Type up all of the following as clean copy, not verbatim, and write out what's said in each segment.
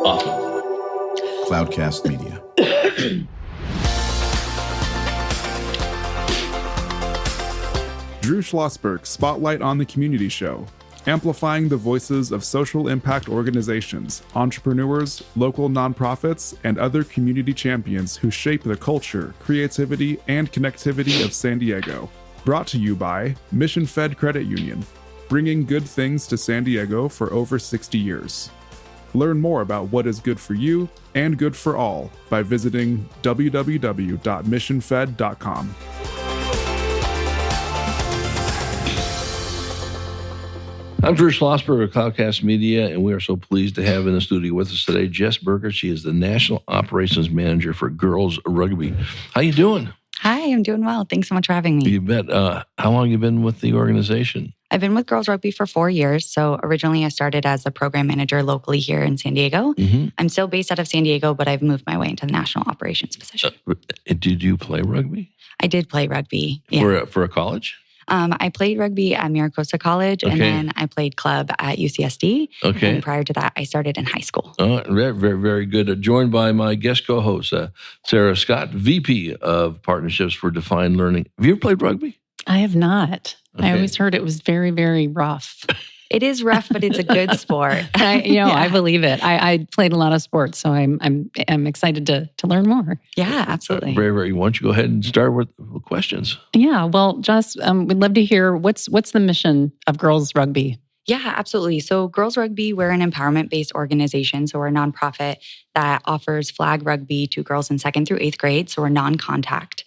Awesome. Cloudcast Media. Drew Schlosberg Spotlight on the Community Show, amplifying the voices of social impact organizations, entrepreneurs, local nonprofits, and other community champions who shape the culture, creativity, and connectivity of San Diego. Brought to you by Mission Fed Credit Union, bringing good things to San Diego for over 60 years. Learn more about what is good for you and good for all by visiting www.missionfed.com. I'm Drew Schlosberg of Cloudcast Media, and we are so pleased to have in the studio with us today Jess Burger. She is the National Operations Manager for Girls Rugby. How you doing? Hi, I'm doing well. Thanks so much for having me. You bet. How long have you been with the organization? I've been with Girls Rugby for 4 years. So originally I started as a program manager locally here in San Diego. Mm-hmm. I'm still based out of San Diego, but I've moved my way into the national operations position. Did you play rugby? I did play rugby. Yeah. For a college? I played rugby at Miracosta College, and then I played club at UCSD. Okay. And prior to that, I started in high school. Very, very, very good. Joined by my guest co-host, Sarah Scott, VP of Partnerships for Defined Learning. Have you ever played rugby? I have not. Okay. I always heard it was very, very rough. It is rough, but it's a good sport. I believe it. I played a lot of sports, so I'm excited to learn more. Yeah, absolutely. Very, very. Why don't you go ahead and start with questions? Yeah, well, Jess, we'd love to hear what's the mission of Girls Rugby? Yeah, absolutely. So Girls Rugby, we're an empowerment-based organization. So we're a nonprofit that offers flag rugby to girls in 2nd through 8th grade. So we're non-contact.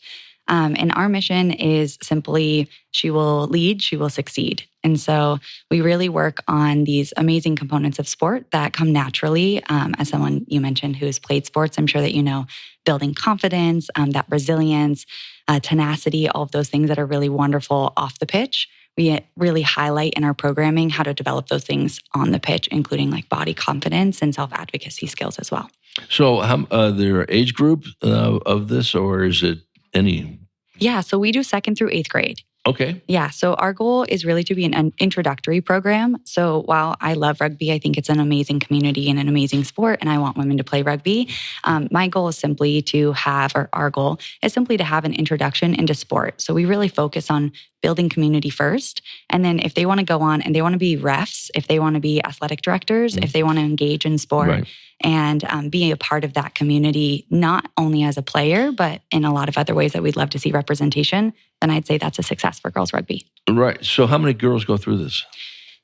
And our mission is simply, she will lead, she will succeed. And so we really work on these amazing components of sport that come naturally. As someone you mentioned who's played sports, I'm sure that you know, building confidence, that resilience, tenacity, all of those things that are really wonderful off the pitch. We really highlight in our programming how to develop those things on the pitch, including like body confidence and self-advocacy skills as well. So there age group of this, or is it any? Yeah, so we do 2nd through 8th grade. Okay. Yeah, so our goal is really to be an introductory program. So while I love rugby, I think it's an amazing community and an amazing sport, and I want women to play rugby. My goal is simply to have, or our goal is simply to have an introduction into sport. So we really focus on building community first. And then if they want to go on and they want to be refs, if they want to be athletic directors, if they want to engage in sport and be a part of that community, not only as a player, but in a lot of other ways that we'd love to see representation, then I'd say that's a success for Girls Rugby. Right. So how many girls go through this?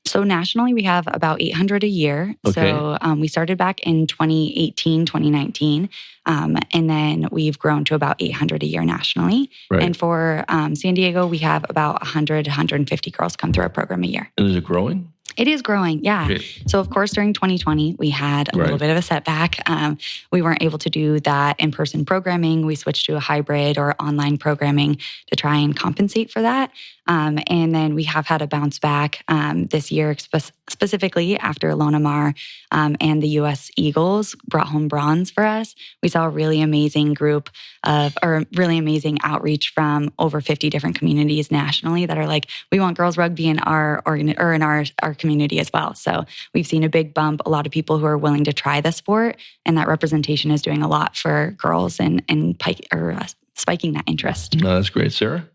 So nationally, we have about 800 a year. Okay. So we started back in 2018, 2019, and then we've grown to about 800 a year nationally. Right. And for San Diego, we have about 100, 150 girls come through our program a year. And is it growing? It is growing, yeah. Okay. So of course, during 2020, we had a little bit of a setback. We weren't able to do that in-person programming. We switched to a hybrid or online programming to try and compensate for that. And then we have had a bounce back this year, specifically after Lona Mar and the U.S. Eagles brought home bronze for us. We saw a really amazing really amazing outreach from over 50 different communities nationally that are like, we want girls rugby in our community as well. So we've seen a big bump, a lot of people who are willing to try the sport, and that representation is doing a lot for girls and spiking that interest. No, that's great. Sarah?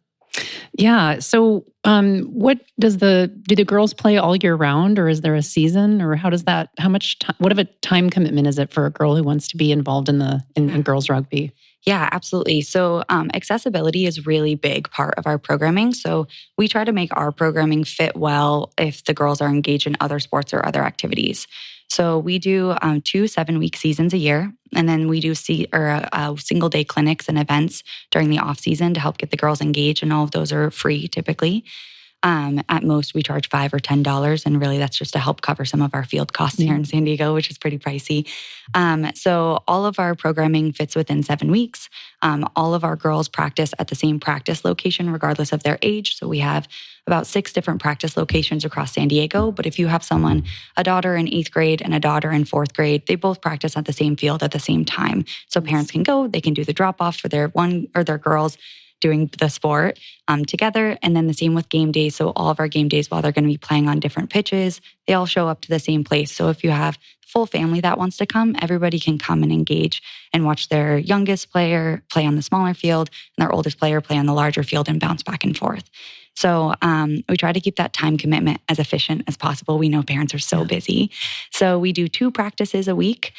Yeah. So what do the girls play all year round, or is there a season, or how much time, what of a time commitment is it for a girl who wants to be involved in girls rugby? Yeah, absolutely. So accessibility is a really big part of our programming. So we try to make our programming fit well if the girls are engaged in other sports or other activities. So we do 2 7-week seasons a year, and then we do single-day clinics and events during the off-season to help get the girls engaged, and all of those are free typically. At most, we charge $5 or $10, and really that's just to help cover some of our field costs here in San Diego, which is pretty pricey. So all of our programming fits within 7 weeks. All of our girls practice at the same practice location, regardless of their age. So we have about 6 different practice locations across San Diego. But if you have a daughter in 8th grade and a daughter in 4th grade, they both practice at the same field at the same time. So parents can go, they can do the drop-off for their girls doing the sport together. And then the same with game days. So all of our game days, while they're going to be playing on different pitches, they all show up to the same place. So if you have full family that wants to come, everybody can come and engage and watch their youngest player play on the smaller field and their oldest player play on the larger field and bounce back and forth. So we try to keep that time commitment as efficient as possible. We know parents are so busy. So we do 2 practices a week,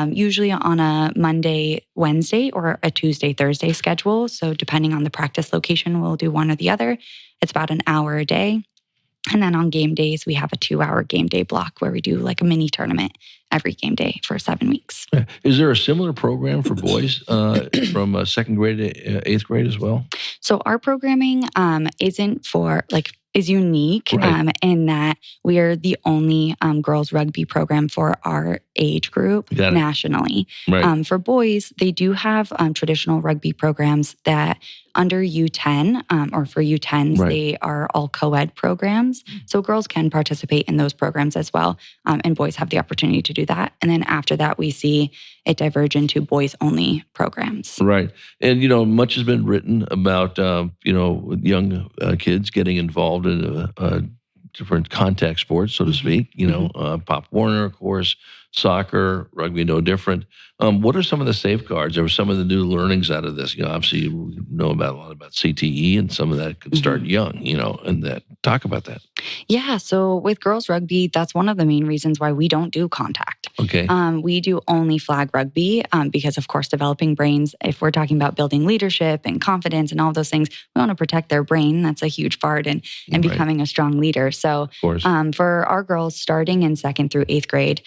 usually on a Monday, Wednesday, or a Tuesday, Thursday schedule. So depending on the practice location, we'll do one or the other. It's about an hour a day. And then on game days, we have a 2-hour game day block where we do like a mini tournament every game day for 7 weeks. Is there a similar program for boys from 2nd grade to 8th grade as well? So our programming is unique in that we are the only girls rugby program for our age group nationally. Right. For boys, they do have traditional rugby programs that under U10 or for U10s, they are all co-ed programs. So girls can participate in those programs as well. And boys have the opportunity to do that. And then after that, we see it diverge into boys-only programs. Right. And, much has been written about, young kids getting involved in different contact sports, so to speak. Pop Warner, of course, soccer, rugby, no different. What are some of the safeguards or some of the new learnings out of this? Obviously, you know a lot about CTE, and some of that could start young, and that. Talk about that. Yeah. So with girls rugby, that's one of the main reasons why we don't do contact. Okay. We do only flag rugby because, of course, developing brains, if we're talking about building leadership and confidence and all of those things, we want to protect their brain. That's a huge part in becoming a strong leader. So for our girls starting in 2nd through 8th grade,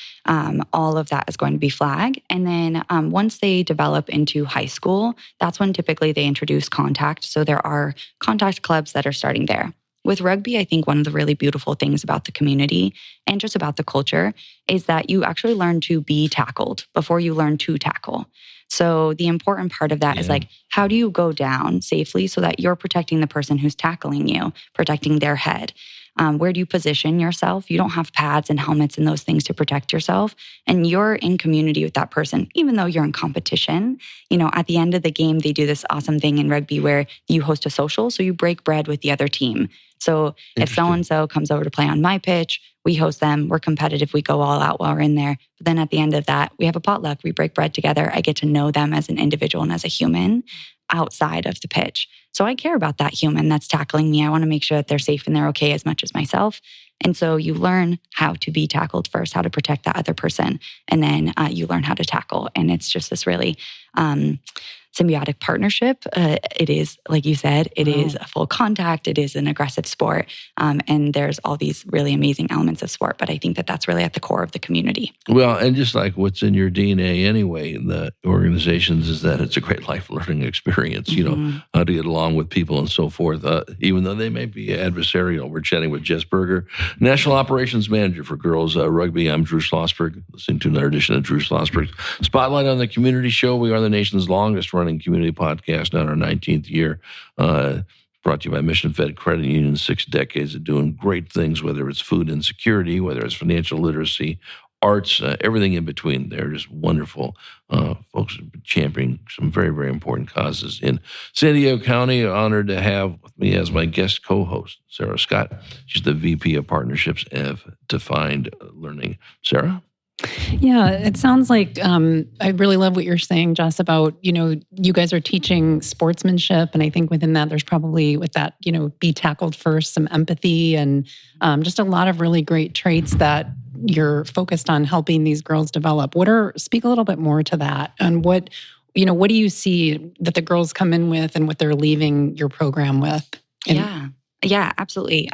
all of that is going to be flag. And then once they develop into high school, that's when typically they introduce contact. So there are contact clubs that are starting there. With rugby, I think one of the really beautiful things about the community and just about the culture is that you actually learn to be tackled before you learn to tackle. So the important part of that is how do you go down safely so that you're protecting the person who's tackling you, protecting their head? Where do you position yourself? You don't have pads and helmets and those things to protect yourself. And you're in community with that person, even though you're in competition. At the end of the game, they do this awesome thing in rugby where you host a social. So you break bread with the other team. So if so-and-so comes over to play on my pitch, we host them. We're competitive. We go all out while we're in there. But then at the end of that, we have a potluck. We break bread together. I get to know them as an individual and as a human outside of the pitch. So I care about that human that's tackling me. I want to make sure that they're safe and they're okay as much as myself. And so you learn how to be tackled first, how to protect that other person. And then you learn how to tackle. And it's just this really symbiotic partnership. It is, like you said, it is a full contact. It is an aggressive sport. And there's all these really amazing elements of sport. But I think that that's really at the core of the community. Well, and just like what's in your DNA anyway, in the organizations, is that it's a great life learning experience, how to get along with people and so forth, even though they may be adversarial. We're chatting with Jess Burger, National Operations Manager for Girls Rugby. I'm Drew Schlosberg, listening to another edition of Drew Schlosberg's Spotlight on the Community Show. We are the nation's longest running community podcast, now in our 19th year. Brought to you by Mission Fed Credit Union, 6 decades of doing great things, whether it's food insecurity, whether it's financial literacy, arts, everything in between. They're just wonderful folks championing some very, very important causes in San Diego County. Honored to have with me as my guest co-host, Sarah Scott. She's the VP of Partnerships of Defined Learning. Sarah? Yeah, it sounds like I really love what you're saying, Jess, about, you guys are teaching sportsmanship. And I think within that, there's probably with that, be tackled first, some empathy and just a lot of really great traits that you're focused on helping these girls develop. Speak a little bit more to that. And what do you see that the girls come in with and what they're leaving your program with? Yeah, absolutely.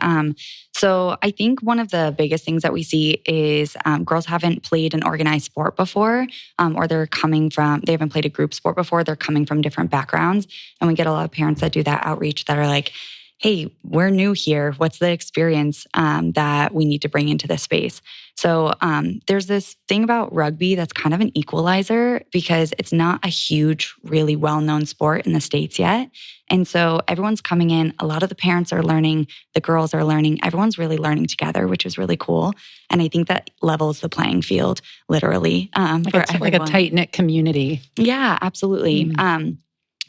So I think one of the biggest things that we see is girls haven't played an organized sport before, or they haven't played a group sport before. They're coming from different backgrounds. And we get a lot of parents that do that outreach that are like, hey, we're new here. What's the experience that we need to bring into this space? So there's this thing about rugby that's kind of an equalizer because it's not a huge, really well-known sport in the States yet. And so everyone's coming in. A lot of the parents are learning. The girls are learning. Everyone's really learning together, which is really cool. And I think that levels the playing field, literally. Like a tight-knit community. Yeah, absolutely.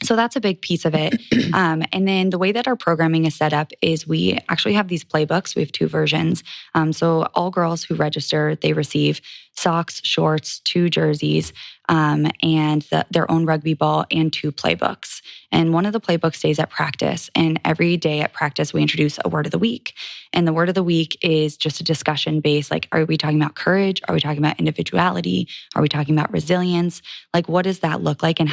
So that's a big piece of it. And then the way that our programming is set up is we actually have these playbooks. We have 2 versions. So all girls who register, they receive socks, shorts, 2 jerseys, and their own rugby ball and 2 playbooks. And one of the playbooks stays at practice. And every day at practice, we introduce a word of the week. And the word of the week is just a discussion based, like, are we talking about courage? Are we talking about individuality? Are we talking about resilience? Like, what does that look like? And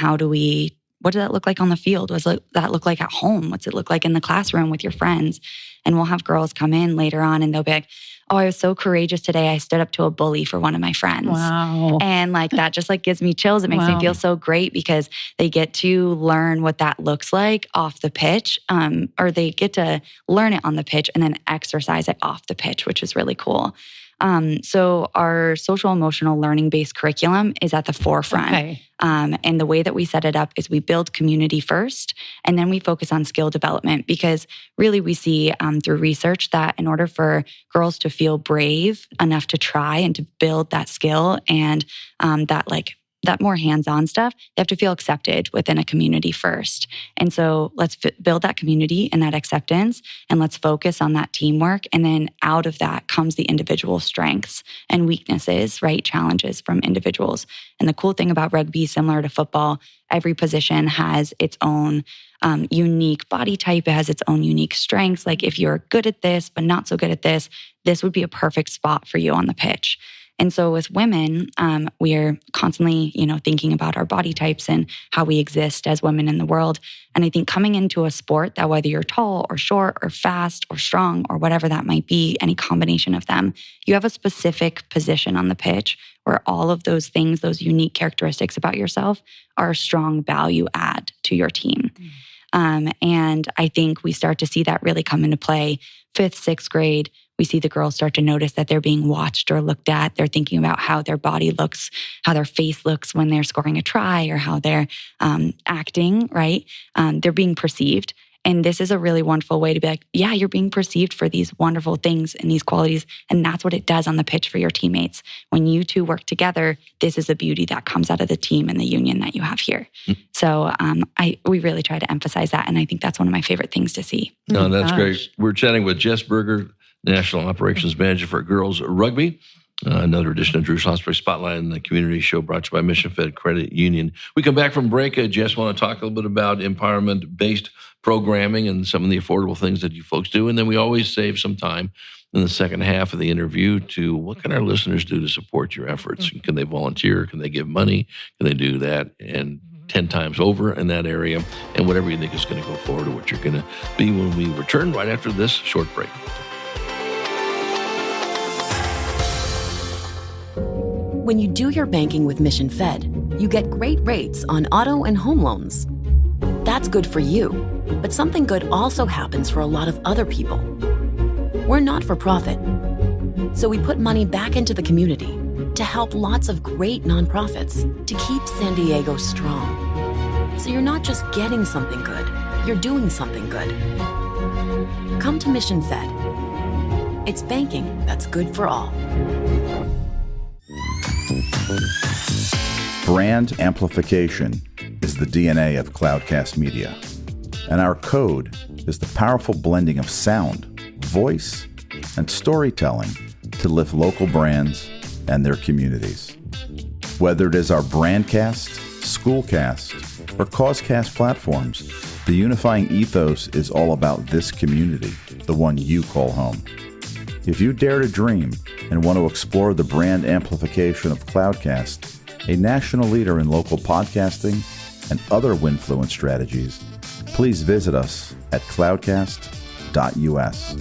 what does that look like on the field? What does that look like at home? What's it look like in the classroom with your friends? And we'll have girls come in later on and they'll be like, oh, I was so courageous today. I stood up to a bully for one of my friends. Wow. And like that just like gives me chills. It makes me feel so great because they get to learn what that looks like off the pitch, or they get to learn it on the pitch and then exercise it off the pitch, which is really cool. So our social emotional learning based curriculum is at the forefront. Okay. And the way that we set it up is we build community first, and then we focus on skill development because really we see through research that in order for girls to feel brave enough to try and to build that skill and that more hands-on stuff, they have to feel accepted within a community first. And so let's build that community and that acceptance, and let's focus on that teamwork. And then out of that comes the individual strengths and weaknesses, right? Challenges from individuals. And the cool thing about rugby, similar to football, every position has its own unique body type. It has its own unique strengths. Like if you're good at this, but not so good at this, this would be a perfect spot for you on the pitch. And so with women, we are constantly, thinking about our body types and how we exist as women in the world. And I think coming into a sport that whether you're tall or short or fast or strong or whatever that might be, any combination of them, you have a specific position on the pitch where all of those things, those unique characteristics about yourself are a strong value add to your team. And I think we start to see that really come into play 5th, 6th grade. We see the girls start to notice that they're being watched or looked at. They're thinking about how their body looks, how their face looks when they're scoring a try or how they're acting, right? They're being perceived. And this is a really wonderful way to be like, yeah, you're being perceived for these wonderful things and these qualities. And that's what it does on the pitch for your teammates. When you 2 work together, this is the beauty that comes out of the team and the union that you have here. So we really try to emphasize that. And I think that's one of my favorite things to see. No, that's great. We're chatting with Jess Burger, National Operations Manager for Girls Rugby. Another edition of Drew Schlosberg Spotlight in the Community Show brought to you by Mission Fed Credit Union. We come back from break. Jess, want to talk a little bit about empowerment-based programming and some of the affordable things that you folks do. And then we always save some time in the second half of the interview to what can our listeners do to support your efforts? Can they volunteer? Can they give money? Can they do that? And 10 times over in that area? And whatever you think is going to go forward or what you're going to be when we return right after this short break. When you do your banking with Mission Fed, you get great rates on auto and home loans. That's good for you, but something good also happens for a lot of other people. We're not for profit, so we put money back into the community to help lots of great nonprofits to keep San Diego strong. So you're not just getting something good, you're doing something good. Come to Mission Fed. It's banking that's good for all. Brand amplification is the DNA of Cloudcast Media, and our code is the powerful blending of sound, voice, and storytelling to lift local brands and their communities. Whether it is our Brandcast, Schoolcast, or Causecast platforms, the unifying ethos is all about this community, the one you call home. If you dare to dream and want to explore the brand amplification of Cloudcast, a national leader in local podcasting and other Winfluence strategies, please visit us at cloudcast.us.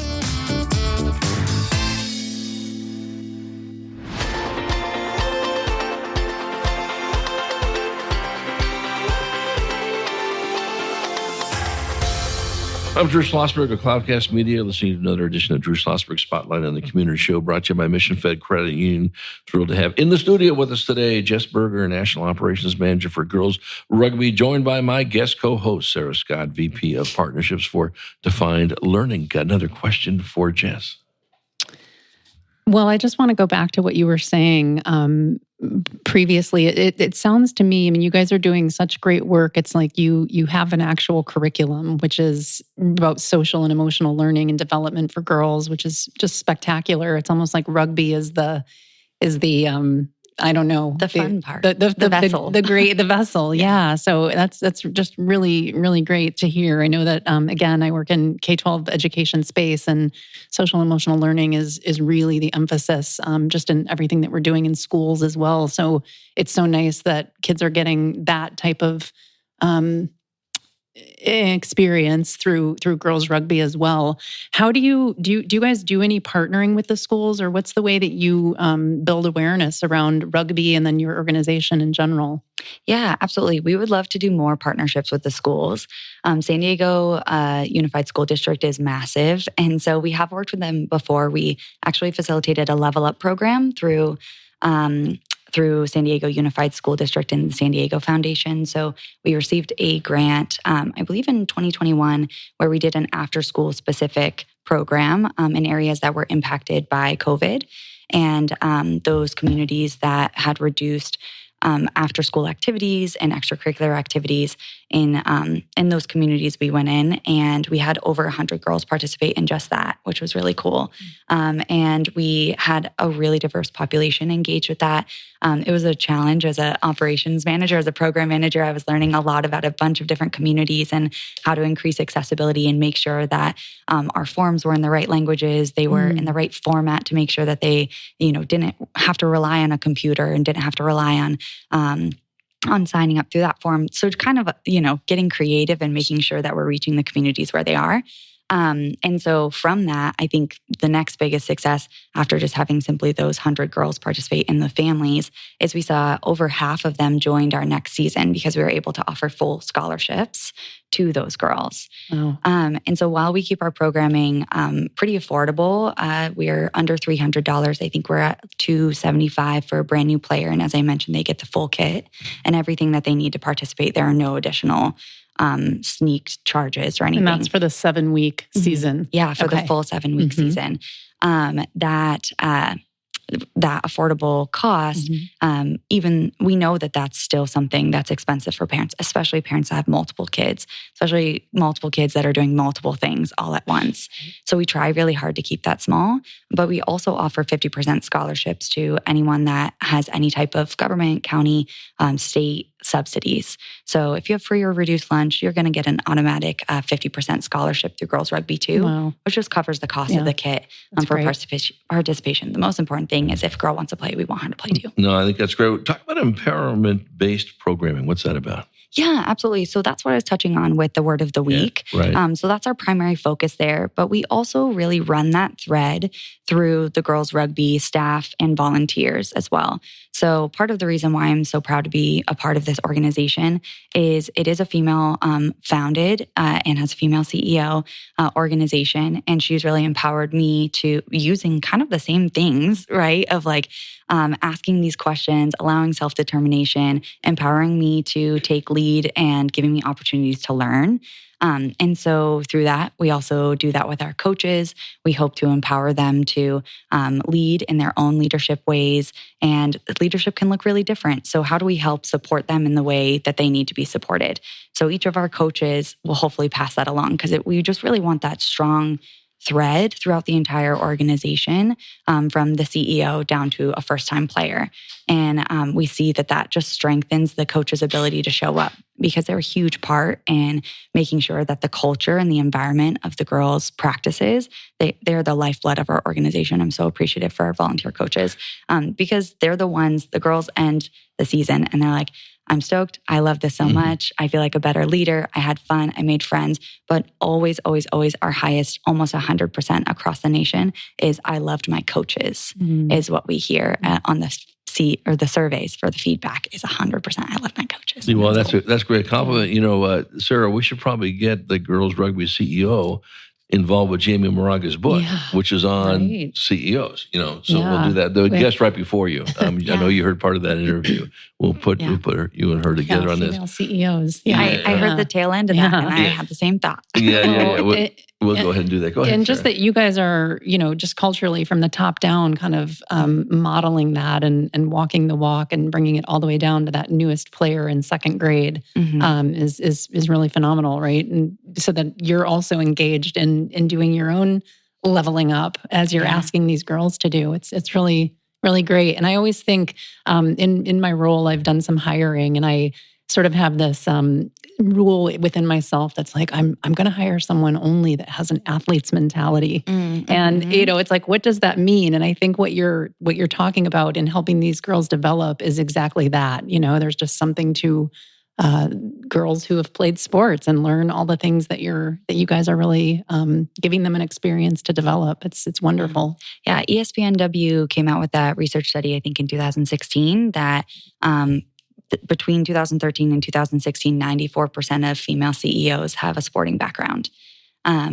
I'm Drew Schlosberg of Cloudcast Media, listening to another edition of Drew Schlosberg Spotlight on the Community Show, brought to you by Mission Fed Credit Union. Thrilled to have in the studio with us today, Jess Burger, National Operations Manager for Girls Rugby, joined by my guest co-host, Sarah Scott, VP of Partnerships for Defined Learning. Got another question for Jess. Well, I just want to go back to what you were saying. previously, it sounds to me, I mean, you guys are doing such great work. It's like you have an actual curriculum, which is about social and emotional learning and development for girls, which is just spectacular. It's almost like rugby is the I don't know, The fun part, the vessel, the vessel. Yeah. So that's just really, really great to hear. I know that again, I work in K-12 education space, and social and emotional learning is really the emphasis, just in everything that we're doing in schools as well. So it's so nice that kids are getting that type of experience through girls rugby as well. How do you guys do any partnering with the schools, or what's the way that you build awareness around rugby and then your organization in general? Yeah, absolutely. We would love to do more partnerships with the schools. San Diego Unified School District is massive, and so we have worked with them before. We actually facilitated a level up program through San Diego Unified School District and the San Diego Foundation. So we received a grant, I believe in 2021, where we did an after-school specific program in areas that were impacted by COVID. And those communities that had reduced after-school activities and extracurricular activities in those communities, we went in and we had over 100 girls participate in just that, which was really cool. And we had a really diverse population engaged with that. It was a challenge as an operations manager, as a program manager. I was learning a lot about a bunch of different communities and how to increase accessibility and make sure that our forms were in the right languages, they were in the right format to make sure that they, didn't have to rely on a computer and didn't have to rely on signing up through that form. So it's kind of, getting creative and making sure that we're reaching the communities where they are. And so from that, I think the next biggest success after just having simply those 100 girls participate in the families is we saw over half of them joined our next season because we were able to offer full scholarships to those girls. Wow. And so while we keep our programming pretty affordable, we're under $300. I think we're at $275 for a brand new player. And as I mentioned, they get the full kit and everything that they need to participate. There are no additional sneaked charges or anything. And that's for the 7-week season. Yeah, for the full 7-week season. That affordable cost, even we know that that's still something that's expensive for parents, especially parents that have multiple kids, especially multiple kids that are doing multiple things all at once. So we try really hard to keep that small, but we also offer 50% scholarships to anyone that has any type of government, county, state subsidies. So if you have free or reduced lunch, you're going to get an automatic 50% scholarship through Girls Rugby too, which just covers the cost of the kit for participation. The most important thing is if a girl wants to play, we want her to play too. No, I think that's great. Talk about empowerment-based programming. What's that about? Yeah, absolutely. So that's what I was touching on with the word of the week. Yeah, right. So that's our primary focus there. But we also really run that thread through the Girls Rugby staff and volunteers as well. So part of the reason why I'm so proud to be a part of this organization is it is a female founded and has a female CEO organization. And she's really empowered me to using kind of the same things, right? Of like asking these questions, allowing self-determination, empowering me to take lead and giving me opportunities to learn. And so through that, we also do that with our coaches. We hope to empower them to lead in their own leadership ways. And leadership can look really different. So how do we help support them in the way that they need to be supported? So each of our coaches will hopefully pass that along because we just really want that strong thread throughout the entire organization, from the CEO down to a first-time player. And we see that just strengthens the coach's ability to show up because they're a huge part in making sure that the culture and the environment of the girls' practices, they're the lifeblood of our organization. I'm so appreciative for our volunteer coaches because they're the ones, the girls end the season and they're like, I'm stoked. I love this so much. I feel like a better leader. I had fun. I made friends. But always, always, always our highest, almost 100% across the nation is I loved my coaches is what we hear on the the surveys for the feedback is 100%. I love my coaches. Well, that's a great compliment. Sarah, we should probably get the Girls Rugby CEO involved with Jamie Moraga's book, which is on CEOs. So we'll do that. The guest right before you. I know you heard part of that interview. We'll put you and her together on this. CEOs. I heard the tail end of that, and I had the same thought. We'll go ahead and do that. Go ahead. And just that you guys are, just culturally from the top down, kind of modeling that and walking the walk and bringing it all the way down to that newest player in second grade is really phenomenal, right? And so that you're also engaged in doing your own leveling up as you're asking these girls to do. It's really, really great. And I always think in my role, I've done some hiring, and I sort of have this rule within myself that's like, I'm going to hire someone only that has an athlete's mentality. And, it's like, what does that mean? And I think what you're talking about in helping these girls develop is exactly that. There's just something to girls who have played sports and learn all the things that you guys are really giving them an experience to develop. It's wonderful. Yeah, ESPNW came out with that research study, I think in 2016, that between 2013 and 2016, 94% of female CEOs have a sporting background,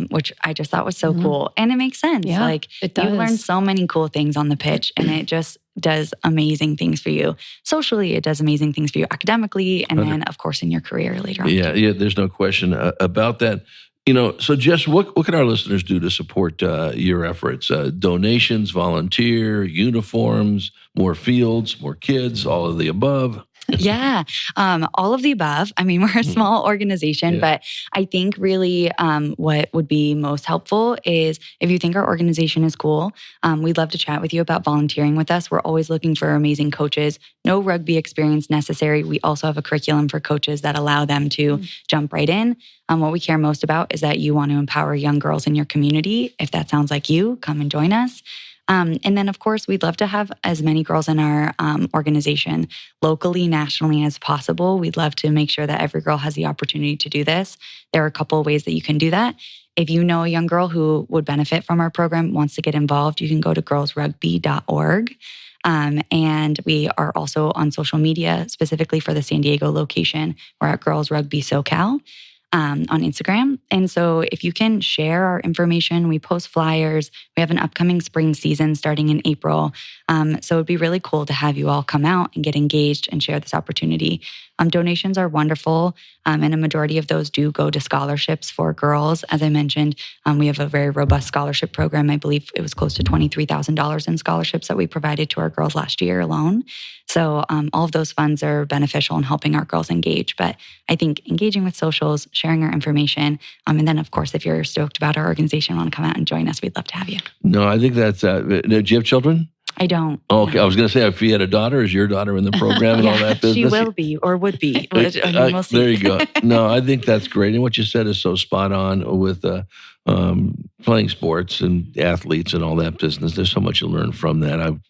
which I just thought was so cool. And it makes sense. Yeah, like it does. You learn so many cool things on the pitch, and it just does amazing things for you. Socially, it does amazing things for you academically, and then, of course, in your career later on. Yeah, there's no question about that. So Jess, what can our listeners do to support your efforts? Donations, volunteer, uniforms, more fields, more kids, all of the above? Yeah, all of the above. I mean, we're a small organization, but I think really what would be most helpful is if you think our organization is cool, we'd love to chat with you about volunteering with us. We're always looking for amazing coaches. No rugby experience necessary. We also have a curriculum for coaches that allow them to jump right in. What we care most about is that you want to empower young girls in your community. If that sounds like you, come and join us. And then, of course, we'd love to have as many girls in our organization locally, nationally as possible. We'd love to make sure that every girl has the opportunity to do this. There are a couple of ways that you can do that. If you know a young girl who would benefit from our program, wants to get involved, you can go to girlsrugby.org. And we are also on social media, specifically for the San Diego location. We're at Girls Rugby SoCal. On Instagram. And so if you can share our information, we post flyers. We have an upcoming spring season starting in April. So it'd be really cool to have you all come out and get engaged and share this opportunity. Donations are wonderful, and a majority of those do go to scholarships for girls. As I mentioned, we have a very robust scholarship program. I believe it was close to $23,000 in scholarships that we provided to our girls last year alone. So all of those funds are beneficial in helping our girls engage. But I think engaging with socials, sharing our information, and then, of course, if you're stoked about our organization, want to come out and join us, we'd love to have you. No, I think that's... do you have children? I don't. Oh, okay, I was going to say, if you had a daughter, is your daughter in the program and all that business? She will be or would be. We'll see. There you go. No, I think that's great. And what you said is so spot on with playing sports and athletes and all that business. There's so much you learn from that. I'm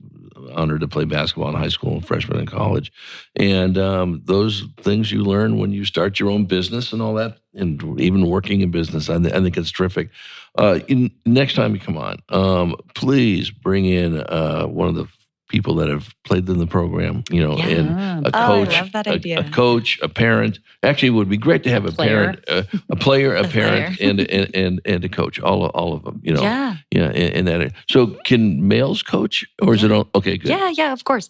honored to play basketball in high school and freshman in college. And those things you learn when you start your own business and all that, and even working in business, I think it's terrific. Next time you come on, please bring in one of the people that have played in the program, and a coach, I love that idea. A coach, a parent. Actually, it would be great to have a parent, a player, a parent, and a coach. All of them, in that area. So, can males coach, or is it all okay? Good. Yeah, of course.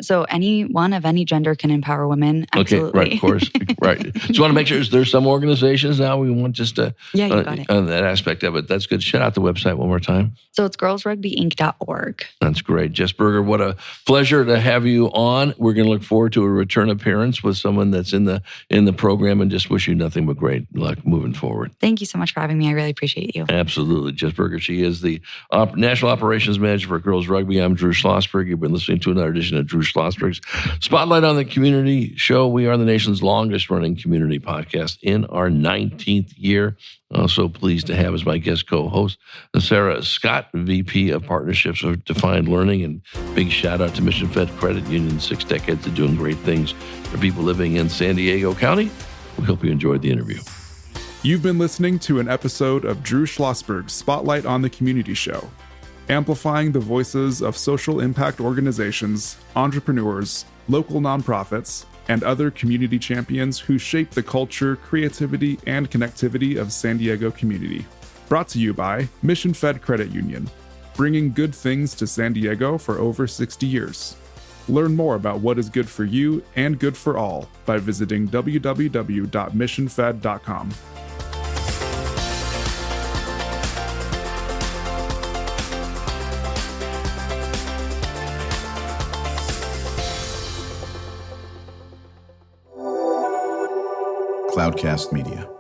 So anyone of any gender can empower women. Absolutely. Okay, right, of course, right. Just want to make sure there's some organizations now we want just to you got it. On that aspect of it. That's good. Shout out the website one more time. So it's girlsrugbyinc.org. That's great, Jess Burger. What a pleasure to have you on. We're going to look forward to a return appearance with someone that's in the program, and just wish you nothing but great luck moving forward. Thank you so much for having me. I really appreciate you. Absolutely. Jess Burger. She is the National Operations Manager for Girls Rugby. I'm Drew Schlosberg. You've been listening to another edition of Drew Schlosberg's Spotlight on the Community Show. We are the nation's longest running community podcast in our 19th year. So pleased to have as my guest co-host, Sarah Scott, VP of Partnerships of Defined Learning, and big shout out to Mission Fed Credit Union, 6 decades of doing great things for people living in San Diego County. We hope you enjoyed the interview. You've been listening to an episode of Drew Schlosberg's Spotlight on the Community Show, amplifying the voices of social impact organizations, entrepreneurs, local nonprofits, and other community champions who shape the culture, creativity, and connectivity of San Diego community. Brought to you by Mission Fed Credit Union, bringing good things to San Diego for over 60 years. Learn more about what is good for you and good for all by visiting www.missionfed.com. Cloudcast Media.